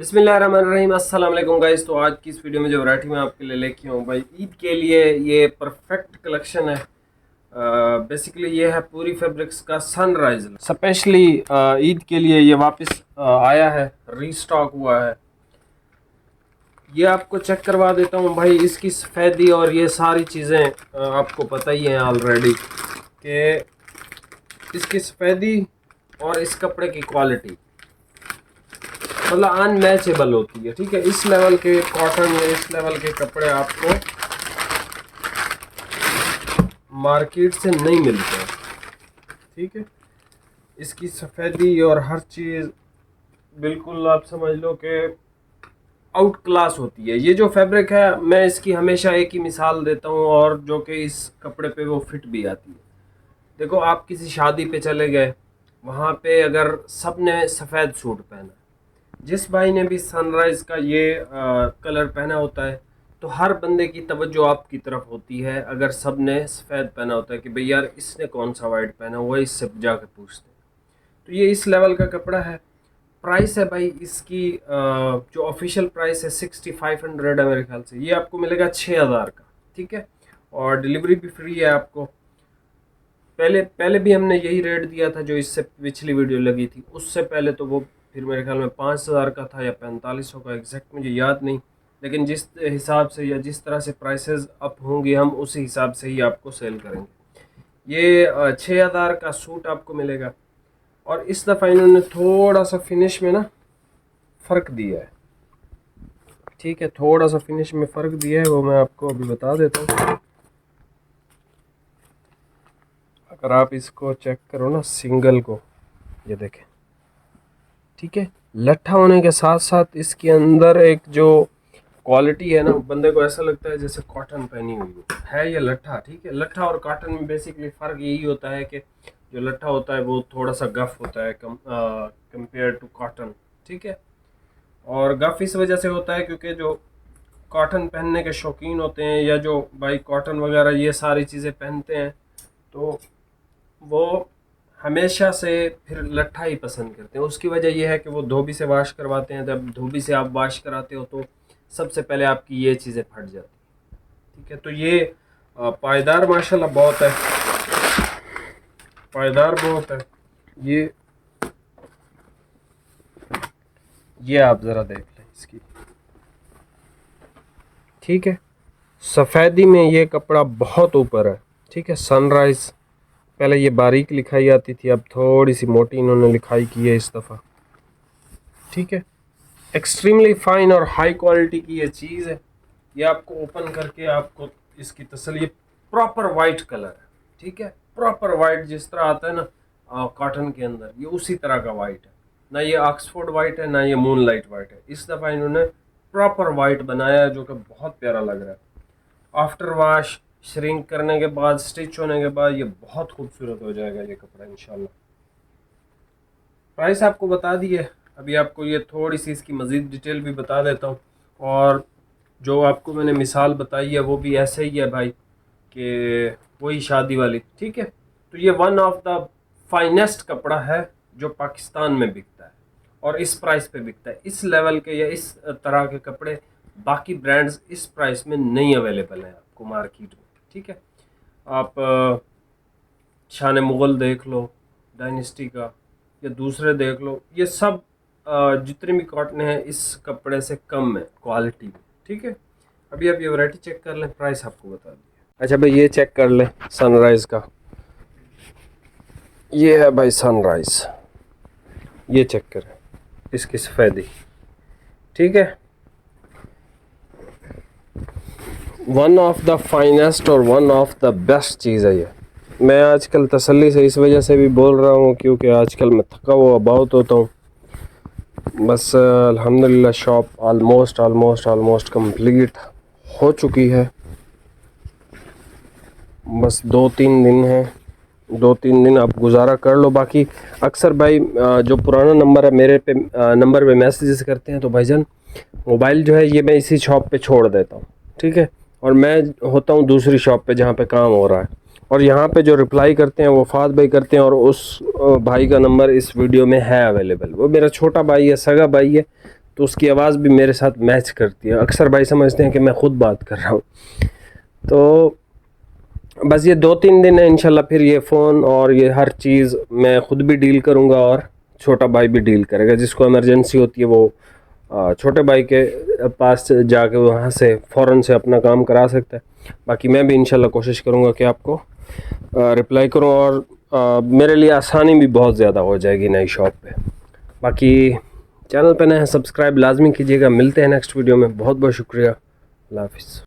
बिस्मिल्लाहिर्रहमानिर्रहीम। अस्सलाम वालेकुम गाइस। तो आज की इस वीडियो में जो वैरायटी मैं आपके लिए लेके हूँ भाई, ईद के लिए ये परफेक्ट कलेक्शन है। बेसिकली ये है पूरी फैब्रिक्स का सनराइज, स्पेशली ईद के लिए ये वापस आया है, रीस्टॉक हुआ है। ये आपको चेक करवा देता हूँ भाई, इसकी सफ़ेदी और ये सारी चीज़ें आपको पता ही हैं ऑलरेडी कि इसकी सफ़ेदी और इस कपड़े की क्वालिटी मतलब अनमैचेबल होती है। ठीक है, इस लेवल के कॉटन या इस लेवल के कपड़े आपको मार्केट से नहीं मिलते। ठीक है, इसकी सफ़ेदी और हर चीज़ बिल्कुल आप समझ लो कि आउट क्लास होती है। ये जो फैब्रिक है, मैं इसकी हमेशा एक ही मिसाल देता हूँ और जो कि इस कपड़े पे वो फिट भी आती है। देखो, आप किसी शादी पे चले गए, वहाँ पे अगर सब ने सफ़ेद सूट पहना, जिस भाई ने भी सनराइज़ का ये कलर पहना होता है, तो हर बंदे की तवज्जो आपकी तरफ होती है। अगर सब ने सफ़ेद पहना होता है कि भाई यार इसने कौन सा वाइट पहना हुआ है, इससे जाके पूछते हैं। तो ये इस लेवल का कपड़ा है। प्राइस है भाई इसकी जो ऑफिशियल प्राइस है 6500 है मेरे ख्याल से। ये आपको मिलेगा 6000 का। ठीक है, और डिलीवरी भी फ्री है आपको। पहले भी हमने यही रेट दिया था जो इससे पिछली वीडियो लगी थी, उससे पहले तो वो फिर मेरे ख्याल में 5000 का था या 4500 का, एग्जैक्ट मुझे याद नहीं। लेकिन जिस हिसाब से या जिस तरह से प्राइसेस अप होंगे, हम उसी हिसाब से ही आपको सेल करेंगे। ये 6000 का सूट आपको मिलेगा। और इस दफ़ा इन्होंने थोड़ा सा फिनिश में ना फ़र्क दिया है। ठीक है, थोड़ा सा फिनिश में फ़र्क दिया है, वो मैं आपको अभी बता देता हूँ। अगर आप इसको चेक करो ना, सिंगल को, ये देखें। ठीक है, लट्ठा होने के साथ साथ इसके अंदर एक जो क्वालिटी है ना, बंदे को ऐसा लगता है जैसे कॉटन पहनी हुई है ये लट्ठा। ठीक है, लट्ठा और कॉटन में बेसिकली फ़र्क यही होता है कि जो लट्ठा होता है वो थोड़ा सा गफ होता है कंपेयर टू कॉटन। ठीक है, और गफ इस वजह से होता है क्योंकि जो कॉटन पहनने के शौकीन होते हैं या जो भाई कॉटन वगैरह ये सारी चीज़ें पहनते हैं, तो वो हमेशा से फिर लट्ठा ही पसंद करते हैं। उसकी वजह यह है कि वो धोबी से वाश करवाते हैं। जब धोबी से आप वाश कराते हो तो सबसे पहले आपकी ये चीज़ें फट जाती हैं। ठीक है, तो ये पायदार माशाल्लाह बहुत है, पायदार बहुत है। ये आप ज़रा देख लें इसकी। ठीक है, सफ़ेदी में ये कपड़ा बहुत ऊपर है। ठीक है, सनराइज़ पहले ये बारीक लिखाई आती थी, अब थोड़ी सी मोटी इन्होंने लिखाई की है इस दफ़ा। ठीक है, एक्सट्रीमली फाइन और हाई क्वालिटी की ये चीज़ है। ये आपको ओपन करके आपको इसकी तसल्ली, प्रॉपर वाइट कलर है। ठीक है, प्रॉपर वाइट जिस तरह आता है ना कॉटन के अंदर, ये उसी तरह का वाइट है। ना ये ऑक्सफोर्ड वाइट है, ना ये मून लाइट वाइट है। इस दफ़ा इन्होंने प्रॉपर वाइट बनाया है जो कि बहुत प्यारा लग रहा है। आफ्टर वॉश, श्रिंक करने के बाद, स्टिच होने के बाद ये बहुत खूबसूरत हो जाएगा ये कपड़ा इंशाल्लाह। प्राइस आपको बता दी है। अभी आपको ये थोड़ी सी इसकी मज़ीद डिटेल भी बता देता हूँ। और जो आपको मैंने मिसाल बताई है वो भी ऐसे ही है भाई, कि वही शादी वाली। ठीक है, तो ये वन ऑफ द फाइनेस्ट कपड़ा है जो पाकिस्तान में बिकता है और इस प्राइस पे बिकता है। इस लेवल के या इस तरह के कपड़े बाकी ब्रांड्स इस प्राइस में नहीं अवेलेबल हैं आपको मार्केट में। ठीक है, आप शान मुग़ल देख लो, डायनेस्टी का, या दूसरे देख लो, ये सब जितने भी कॉटन है इस कपड़े से कम है क्वालिटी में। ठीक है, अभी आप ये वैरायटी चेक कर लें, प्राइस आपको बता दिया। अच्छा भाई, ये चेक कर लें सनराइज़ का। ये है भाई सनराइज़, ये चेक करें इसकी सफ़ेदी। ठीक है, वन ऑफ द फाइनेस्ट और वन ऑफ द बेस्ट चीज़ है ये। मैं आजकल तसल्ली से इस वजह से भी बोल रहा हूँ क्योंकि आजकल मैं थका हुआ बहुत होता हूँ। बस अल्हम्दुलिल्लाह शॉप ऑलमोस्ट कंप्लीट हो चुकी है। बस 2-3 दिन हैं, 2-3 दिन आप गुजारा कर लो। बाकी अक्सर भाई जो पुराना नंबर है मेरे पे नंबर पे मैसेजेस करते हैं, तो भाईजान मोबाइल जो है ये मैं इसी शॉप पे छोड़ देता हूँ। ठीक है, और मैं होता हूँ दूसरी शॉप पे जहाँ पे काम हो रहा है, और यहाँ पे जो रिप्लाई करते हैं वो फाद भाई करते हैं। और उस भाई का नंबर इस वीडियो में है अवेलेबल, वो मेरा छोटा भाई है, सगा भाई है, तो उसकी आवाज़ भी मेरे साथ मैच करती है। अक्सर भाई समझते हैं कि मैं ख़ुद बात कर रहा हूँ। तो बस ये 2-3 दिन है, इंशाल्लाह फिर ये फ़ोन और ये हर चीज़ मैं ख़ुद भी डील करूँगा और छोटा भाई भी डील करेगा। जिसको इमरजेंसी होती है वो छोटे भाई के पास जाके वहाँ से फ़ौरन से अपना काम करा सकता है। बाकी मैं भी इंशाल्लाह कोशिश करूँगा कि आपको रिप्लाई करूँ और मेरे लिए आसानी भी बहुत ज़्यादा हो जाएगी नई शॉप पे। बाकी चैनल पे नए हैं, सब्सक्राइब लाजमी कीजिएगा। मिलते हैं नेक्स्ट वीडियो में। बहुत बहुत शुक्रिया। अल्लाह हाफ़िज़।